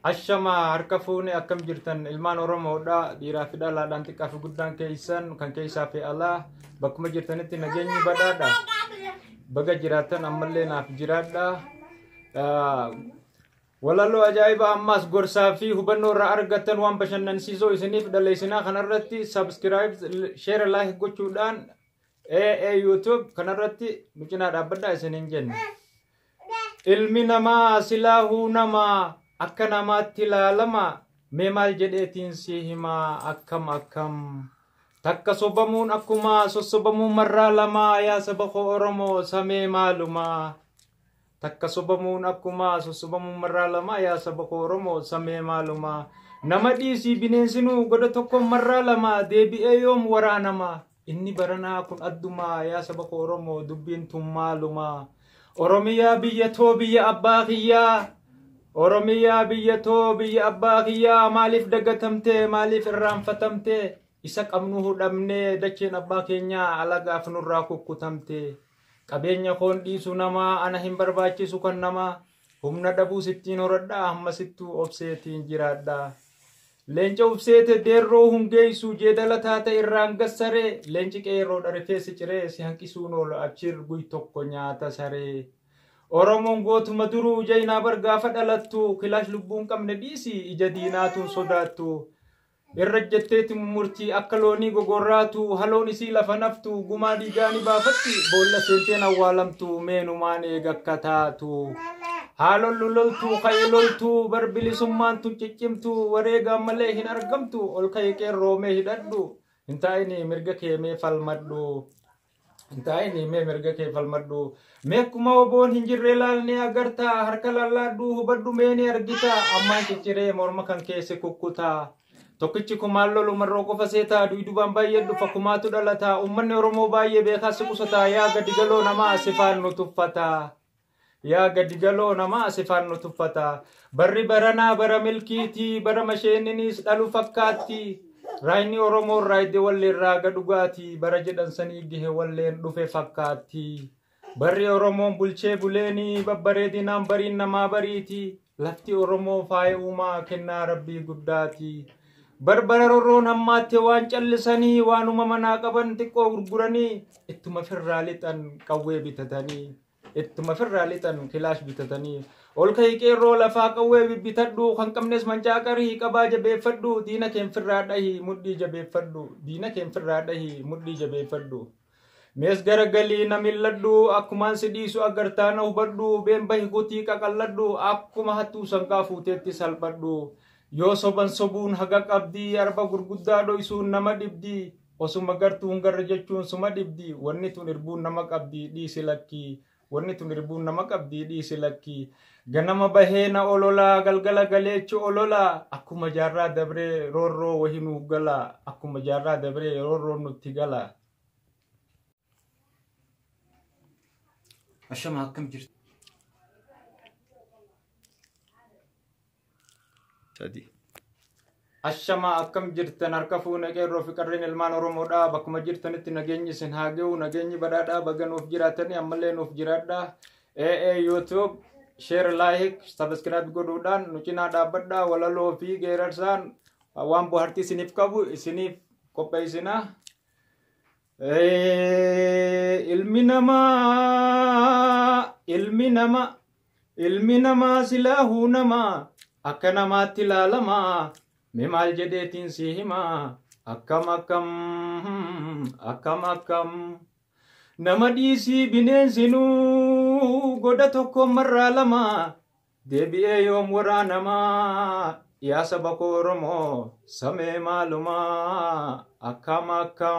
Ashama harkafuni akkam jirtan ilmaan Oromoodha dhiiraa fi dhalaadhaan xiqqaa fi guddaan keessan kan keessaa fi alaa bakkuma jirtanitti nageenyi badhaadha baga jiraatan ammallee naaf jiraadha walaloo ajaa'iba ammas gorsaa fi hubannoo irraa argattan waan bashannansiisoo isiniif dhaleessinaa kanarratti subscribe share like gochuudhaan YouTube kanarratti nu cinaa dhaabbadhaa isiniin jenna ilmi namaa silaahuu namaa akka namaatti ilaalama mee maal jedheetiin si himaa akkam takka sobamuun akkuma sossobamuun marraa lama yaa saba koo Oromoo samee maaluma takka sobamuun akkuma sossobamuun marraa lama yaa saba koo Oromoo samee maaluma nama dhiisii bineensinuu goda tokko marraa lama deebi'ee yoom waraanama inni baranaa kun adduma yaa saba koo Oromoo dubbiin tun maaluma Oromiyaa biyya too biyya abbaa kiyyaa Oromiyaa biyya too biyya abbaa kiyyaa maaliif dagatamte maaliif irraanfatamte isa qabnu hudhamne dacheen abbaa keenyaa alagaaf nurraa kukkutamte qabeenya koon dhiisu namaa ana hin barbaachisu kan namaa humna dhabuu sittiin horadhaa ammasittuu obseetiin jiraadha leenca obseete deerroo hungeessu jeedala taate irraan gassaree leenci qeerroo dharifeessi ciree si hanqisuun ol achir guy tokko nyaata saree Oromoon gootuma duruu jaynaa bargaafa dhalattu kilaash lubbuun qabne dhiisi ija diinaatuun sodaattu irra jetteeti murtii akka loonii gogorraatu haloon isii lafa naftu gumaa dhiigaani baafatti boolla seenteen awwaalamtu meenumaan eegakka taatu haalon lololtu kayloltu barbilisummaan tun ciccimtu wareegaan malee hin argamtu ol ka'ee qeerroomee hidhadhu hin taa'ini mirga keemee falmadhu Intaayini mee mirga kee falmadhu meekuma oboon hin jirre laalni agarta harka lallaadhu hubadhu meeni argita ammaan cicciree morma kan keesse kukkuta tokkichi kumaan lolu marroo qofa seetaa duydubaan baay'ee dhufa kumaatu dhalata ummanni Oromoo baay'ee beekaasi qusata yaa gadigaloo namaa asifaan nu tuffata yaa gadigaloo namaa asifaan nu tuffata barri baranaa bara milkiitii bara masheeninis dhalu fakkaatti Raayni Oromoo raayde walleen raaga dhugaati bara jedhan sanii gihe walleen dhufe fakkaatti barri Oromoon bulchee buleeni babbareedinaan bariin namaa bariiti lafti Oromoo faaya uumaa kennaa rabbii guddaati barbara rorroon hammaatte waan callisanii waanuma manaa qaban xiqqoo gurguranii ittuma firraa lixan qawwee bitatanii ittuma firraa lixan kilaash bitatanii ol ka'ii qeerroo lafaa qawwee bibbitadhu kan qabnes mancaaqarii qabaa jabeeffadhu diina keen firraa dhahi mudhii jabeeffadhu diina keen firraa dhahi mudhii jabeeffadhu mees garagalii na milladhu akkumaan si dhiisu agartaana hubadhu been bahi kutii qaqalladhu akkuma hattuu sanqaa fuuteetti salphadhu yoo soban sobuun haga qabdii arba gurguddaa dhoysuun nama dhibdi osuma gartuun garra jechuun suma dhibdi wanni tun irbuun nama qabdi dhiisi lakkii wanni tun irbuun nama qabdi dhiisi lakkii ganama bahee na ololaa galgala galeechu ololaa akkuma jaarraa dabree roorroo wahinuu gala akkuma jaarraa dabree roorroo nutti gala ashama akkam jirtu sadi ashama akkam jirtan harka fuune qeerroo fi qarreen ilmaan Oromoodha bakkuma jirtanitti nageenyi isin haa ga'u nageenyi badhaadhaa baga nuuf jiraatanii ammallee nuuf jiraadha YouTube share like subscribe godhuudhaan nu cinaa dhaabbadhaa walaloo fi geerarsaan waan bohaartii isiniif qabu isiniif qopheessinaa ilmi namaa silaahuu namaa akka namaatti ilaalama mee maal jedheetiin si himaa akkam nama dhiisii bineensinuu goda tokko marraa lama deebi'ee yoom waraanama yaa saba koo Oromoo samee maaluma akkam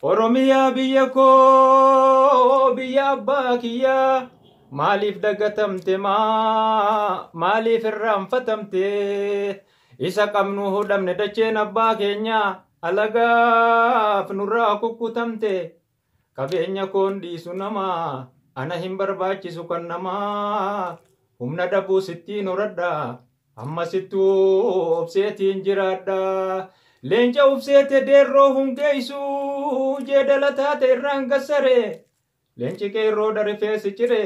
Oromiyaa biyya koo biyya abbaa kiyyaa maaliif dagatamte maaliif irraanfatamte isa qabnu hudhamne dacheen abbaa keenyaa alagaaf nurraa kukkutamte qabeenya koon dhiisu namaa ana hin barbaachisu kan namaa humna dhabuu sittiin horadha ammasittuu obseetiin jiraadha leenca obseete deerroo hungeessu jeedala taate irraan gassare leenci qeerroo dharifeessi cire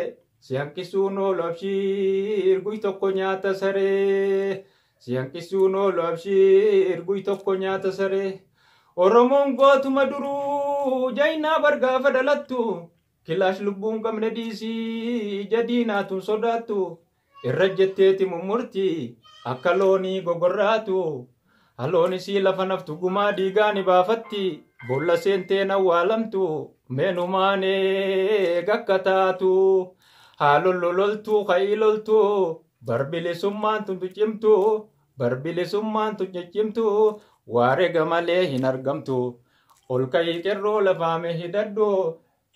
si hanqisuun oolu abshiir guy tokko nyaata saree si hanqisuun oolu abshiir guy tokko nyaata saree Oromoon gootuma duruu jaynaa bargaafa dhalattu kilaash lubbuun qabne dhiisii jadiinaatun sodaattu irra jetteeti mummurti akka loonii gogorraatu haloon isii lafa naftu gumaa dhiigaani baafatti bolla seenteen awwaalamtu meenumaanee gakka taatu haalolololtu kailoltu barbilisummaan tuntu cimtu barbilisummaan tuntu cimtu waarega malee hin argamtu ol ka'ii qerroo lafaame hidhadhu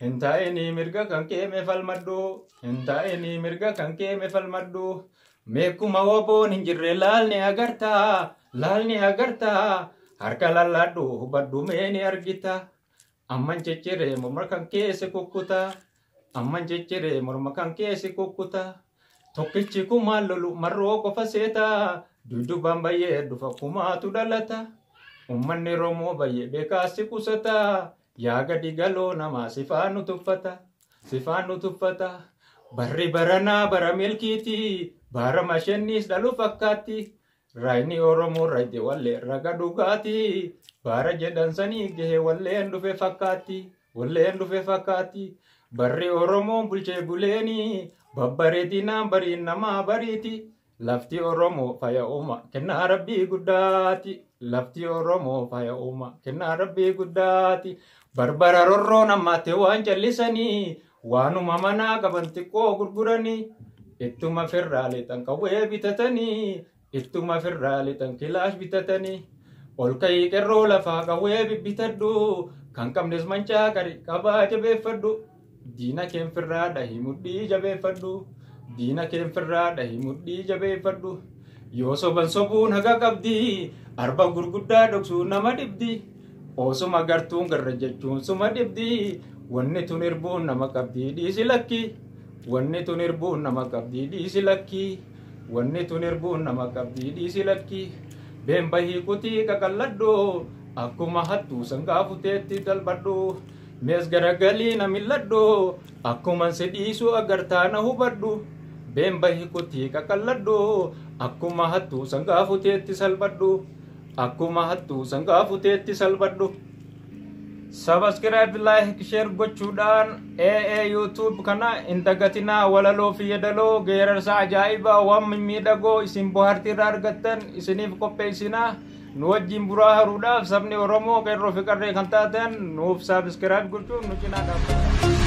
hin taa'inii mirga kan keeme falmadhu hin taa'inii mirga kan keeme falmadhu meekuma woboon hin jirre laalni agartaa harka lalladhu hubadhu meeni argita amman ciccire morma kan keesse kukkuta amman ciccire morma kan keesse kukkuta tokkichi kumaan lolu marroo qofa seeta dudubaan bayyee dhufa kumaatu dhalata ummanni Oromoo bayyee beekaasi qusata yaa gadi galoo namaa sifaanu tuffata barri baranaa bara milkiiti bara mashennis dhalu fakkaatti raayni Oromoo raayde wallee raga dhugaati bara jedhansanii gahe walleen dhufe fakkaatti barri Oromoo bulchee buleeni babbareedinaan bariin namaa bariiti lafti Oromoo faya uuma kennaa rabbii guddaati lafti Oromoo faya uuma kennaa rabbii guddaati barbara rorroo namaatti waan jallisanii waanuma manaa qaban xiqqoo gurguranii ittuma firraalee tan qawwee bitatanii ittuma firraalee tan kilaash bitatanii ol ka'ii qerroo lafaa qawwee bibbitadhu kan qabnes mancaa qari qabaa jabeeffadhu diina keen firraa dhahii mudhii jabeeffadhu diina keen firraa dhahii mudhii jabeeffadhu yoo soban sobuun haga qabdi arba gurguddaa dhoksuu nama dhibdi osuma gartuun garra jechuun suma dhibdi wanni tun irbuun nama qabdi dhiisi lakki wanni tun irbuun nama qabdi dhiisi lakki wanni tun irbuun nama qabdi dhiisi lakki been bahii kutii qaqalladhu akkuma hattuu sangaa futeetti dalbadhu mees garagalii na milladhu akkuma si dhiisu agartaa na hubadhu been bahii kutii qaqalladhu akkuma hattuu sangaa futeetti salbadhu akkuma hattuu sangaa futeetti salbadhu subscribe like share gochuudhaan YouTube kana indagatina walaloo fi yedaloo geerarsa ajaa'ibaa waan mimmiidhagoo isin bohaartiirraa argattan isiniif qopheessinaa nu wajjin buraa haruudhaaf sabni Oromoo qeerroo fi qarree kan taatan nuuf subscribe gochuun nu cinaa dhaabbata.